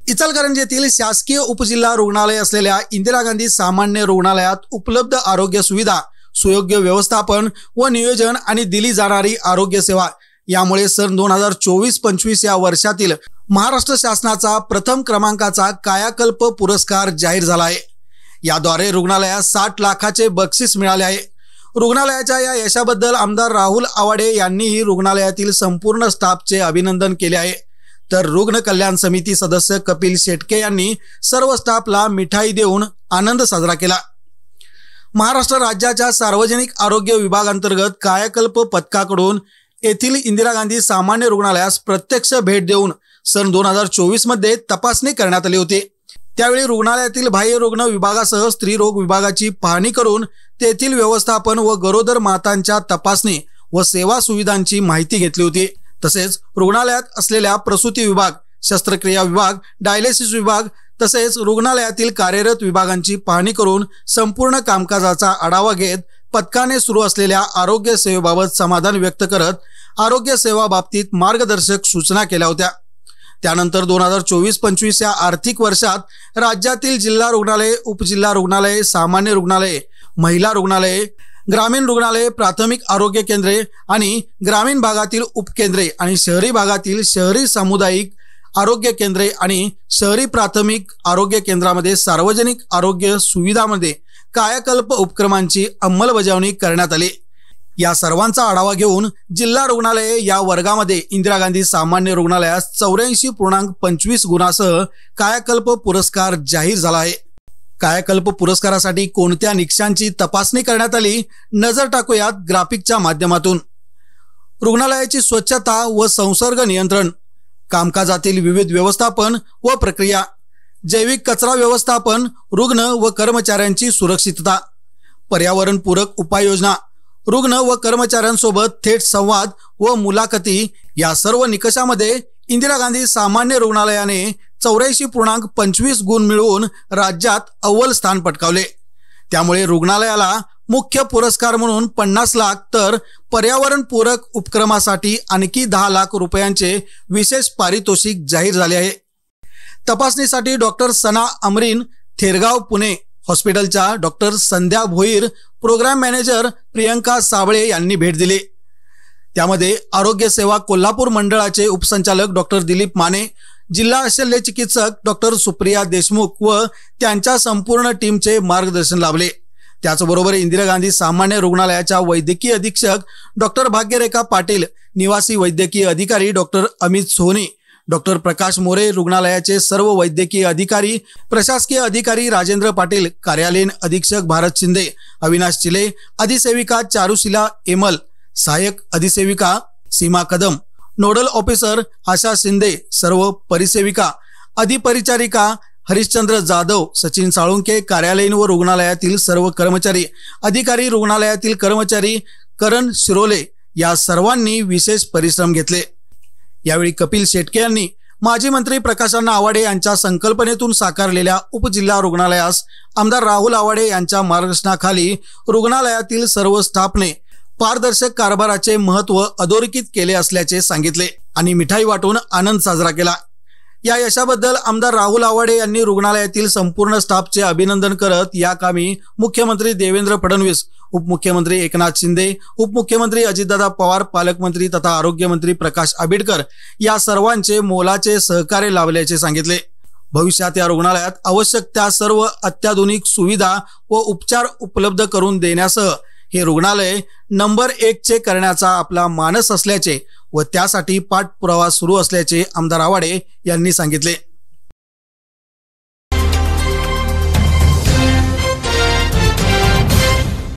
इचलकरंजी येथील शासकीय उपजिल्हा रुग्णालय असलेल्या इंदिरा गांधी सामान्य रुग्णालयात उपलब्ध आरोग्य सुविधा, सुयोग्य व्यवस्थापन व नियोजन आणि दिली जाणारी आरोग्य सेवा यामुळे सन 2024-25 या वर्षातील महाराष्ट्र शासनाचा प्रथम क्रमांकाचा कायाकल्प पुरस्कार जाहीर झाला आहे। याद्वारे रुग्णालयास 60 लाखाचे बक्षीस मिळाले आहे। रुग्णालयाच्या या यशाबद्दल आमदार राहुल आवाडे यांनीही रुग्णालयातील संपूर्ण स्टाफचे अभिनंदन केले आहे। तर रुग्ण कल्याण समिती सदस्य कपिल शेटके यांनी सर्व स्टाफला मिठाई देऊन आनंद साजरा केला। महाराष्ट्र राज्याच्या सार्वजनिक आरोग्य विभागांतर्गत कायाकल्प पथकाकडून येथील इंदिरा गांधी सामान्य रुग्णालयास प्रत्यक्ष भेट देऊन सन 2024 मध्ये तपासणी करण्यात आली होती। त्यावेळी रुग्णालयातील बाह्य रुग्ण विभागासह स्त्री रोग विभागाची पाहणी करून तेथील व्यवस्थापन व गरोदर मातांच्या तपासणी व सेवा सुविधांची माहिती घेतली होती। तसेच रुग्णालयात असलेल्या प्रसूती विभाग, शस्त्रक्रिया विभाग, डायलिसिस विभाग तसेच रुग्णालयातील कार्यरत विभागांची पाहणी करून संपूर्ण कामकाजाचा आढावा घेत पथकाने सुरू असलेल्या आरोग्य सेवेबाबत समाधान व्यक्त करत आरोग्य सेवा बाबतीत मार्गदर्शक सूचना केल्या होत्या। त्यानंतर 2024-25 या आर्थिक वर्षात राज्यातील जिल्हा रुग्णालय, उपजिल्हा रुग्णालय, सामान्य रुग्णालय, महिला रुग्णालय, ग्रामीण रुग्णालय, प्राथमिक आरोग्य केंद्रे आणि ग्रामीण भागातील उपकेंद्रे आणि शहरी भागातील शहरी सामुदायिक आरोग्य केंद्रे आणि शहरी प्राथमिक आरोग्य केंद्रामध्ये सार्वजनिक आरोग्य सुविधांमध्ये कायाकल्प उपक्रमांची अंमलबजावणी करण्यात आली। या सर्वांचा आढावा घेऊन जिल्हा रुग्णालय या वर्गामध्ये इंदिरा गांधी सामान्य रुग्णालयास 84.25 गुणासह कायाकल्प पुरस्कार जाहीर झाला आहे। कायाकल्प पुरस्कारासाठी कोणत्या निकषांची तपासणी करण्यात आली, नजर टाकूयात ग्राफिकच्या माध्यमातून। रुग्णालयाची स्वच्छता व संसर्ग नियंत्रण, कामकाजातील विविध व्यवस्थापन व प्रक्रिया, जैविक कचरा व्यवस्थापन, रुग्ण व कर्मचाऱ्यांची सुरक्षितता, पर्यावरणपूरक उपाययोजना, रुग्ण व कर्मचाऱ्यांसोबत थेट संवाद व मुलाखती या सर्व निकषामध्ये इंदिरा गांधी सामान्य रुग्णालयाने 84.25 गुण मिळवून राज्यात अव्वल स्थान पटकावले। त्यामुळे रुग्णालयाला मुख्य पुरस्कार म्हणून 50 लाख तर पर्यावरणपूरक उपक्रमासाठी आणखी 10 लाख रुपयांचे विशेष पारितोषिक जाहीर झाले आहे। तपासणीसाठी डॉक्टर सना अमरीन, थेरगाव, पुणे हॉस्पिटलच्या डॉक्टर संध्या भोईर, प्रोग्राम मॅनेजर प्रियंका साबळे यांनी भेट दिली। त्यामध्ये आरोग्य सेवा कोल्हापूर मंडळाचे उपसंचालक डॉक्टर दिलीप माने, जिल्हा शल्य चिकित्सक डॉक्टर सुप्रिया देशमुख व त्यांच्या संपूर्ण टीमचे मार्गदर्शन लाभले। त्याचबरोबर इंदिरा गांधी सामान्य रुग्णालयाच्या वैद्यकीय अधीक्षक डॉक्टर भाग्यरेखा पाटील, निवासी वैद्यकीय अधिकारी डॉक्टर अमित सोनी, डॉक्टर प्रकाश मोरे, रुग्णालयाचे सर्व वैद्यकीय अधिकारी, प्रशासकीय अधिकारी राजेंद्र पाटील, कार्यालयीन अधीक्षक भारत शिंदे, अविनाश चिले, अधिसेविका चारुशिला एमल, सहाय्यक अधिसेविका सीमा कदम, नोडल ऑफिसर आशा शिंदे, सर्व परिसेविका, अधिपरिचारिका हरिश्चंद्र जाधव, सचिन साळुंके, कार्यालयीन व रुग्णालयातील सर्व कर्मचारी, अधिकारी, रुग्णालयातील कर्मचारी, करण शिरोले या सर्वांनी विशेष परिश्रम घेतले। यावेळी कपिल शेटके यांनी माजी मंत्री प्रकाश आवाडे यांच्या संकल्पनेतून साकारलेल्या उपजिल्हा रुग्णालयास आमदार राहुल आवाडे यांच्या मार्गदर्शनाखाली रुग्णालयातील सर्व स्टाफने पारदर्शक कारभाराचे महत्त्व अधोरेखित केले असल्याचे सांगितले आणि मिठाई वाटून आनंद साजरा केला। या यशाबद्दल आमदार राहुल आवाडे यांनी रुग्णालयातील संपूर्ण स्टाफचे अभिनंदन करत या कामी मुख्यमंत्री देवेंद्र फडणवीस, उपमुख्यमंत्री एकनाथ शिंदे, उपमुख्यमंत्री अजितदादा पवार, पालकमंत्री तथा आरोग्यमंत्री प्रकाश आंबेडकर या सर्वांचे मोलाचे सहकार्य लाभल्याचे सांगितले। भविष्यात या रुग्णालयात आवश्यक त्या सर्व अत्याधुनिक सुविधा व उपचार उपलब्ध करून देण्यासह हे रुग्णालय नंबर 1 चे करण्याचा आपला मानस असल्याचे व त्यासाठी पाठपुरावा सुरू असल्याचे आमदार आवाडे यांनी सांगितले।